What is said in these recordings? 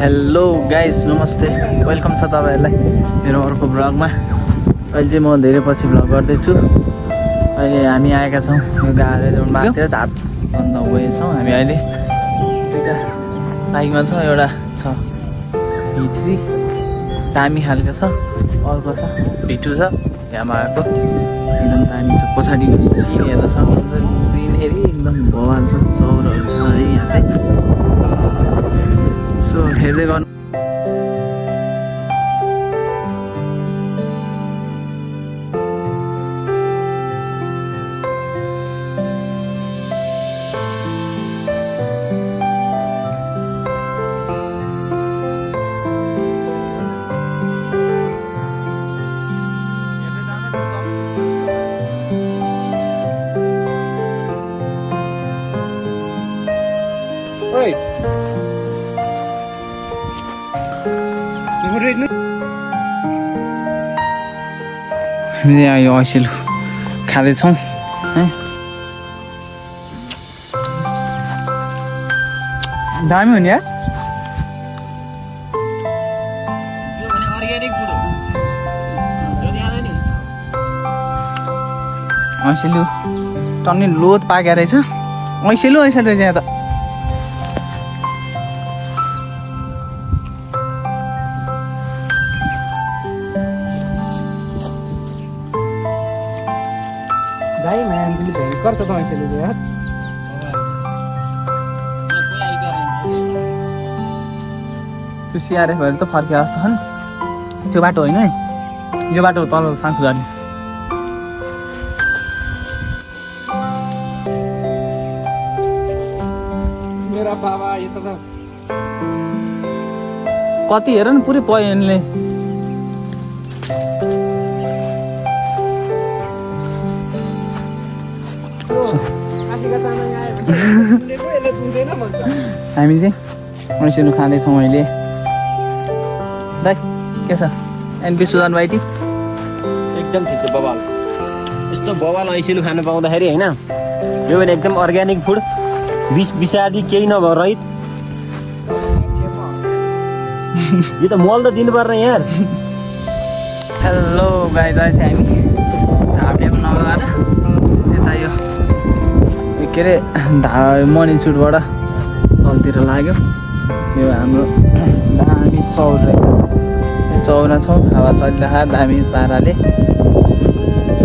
Hello guys नमस्ते welcome छ तपाईँहरूलाई मेरो अर्को ब्लगमा। अहिले चाहिँ म धेरै पछि ब्लग गर्दैछु। अहिले हामी आएका छौँ यो गाडीमा थियो धाप बन्द गएछौँ। हामी अहिले दुईवटा बाइकमा छ, एउटा छ V3 दामी खालको छ, अर्को छ V2 छ यामाहाको एकदम दामी छ। पछाडिको सिन हेर्न सक्नुहुन्छ, ग्रिनरी एकदम भवाल छ, चौरहरू छ है यहाँ चाहिँ। सो हेर्दै गर्नु। हामीले यहाँ यो ऐसिल खाँदैछौँ है, दामी हो नि यार। ऐसिलु टन्ने लोद पाकेको रहेछ, ऐसिलु रहेछ यहाँ त। भाई मैं दिल्ली भयंकर तो कहाँ चले गए यार। त्यो सिआरएफ भएर त फर्के जस्तो छ नि। त्यो बाटो होइन है, यो बाटो तल साङ्खु जाने। मेरा बाबा ये तो कति हेर न पुरै पयनले। हामी चाहिँ ऐसिलु खाँदैछौँ अहिले। दाइ के छ एनपी सुजन भाइटी? एकदम ठिक छ बवाल। यस्तो बवाल ऐसिलु खानु पाउँदाखेरि होइन, यो भने एकदम अर्ग्यानिक फुड, विष विषादी केही नभएर रहित। यो त मल त दिनु पर्ने यार। हेलो गाइज, अहिले चाहिँ हामी ढाब्याको नगएर यता यो के अरे मर्निङ सुटबाट तलतिर लाग्यो। यो हाम्रो दामी चौर रहेछ, चौरा छौँ, हावा चलिरहेको दामी पाराले।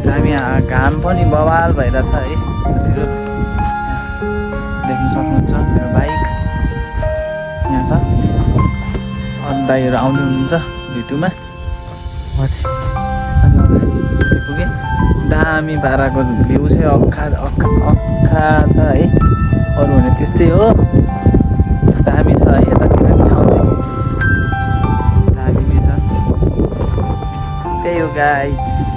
दामी घाम पनि बवाल भइरहेछ है। देख्न सक्नुहुन्छ मेरो बाइक यहाँ छ। अरू दाइहरू आउनु हुनुहुन्छ V2मा। पुगेँ, दामी पाराको भ्यू चाहिँ अक्खा छ है। अरू भने त्यस्तै हो, दामी छ है। यतातिर पनि आउँछ, दामी छ। त्यही हो गाइस।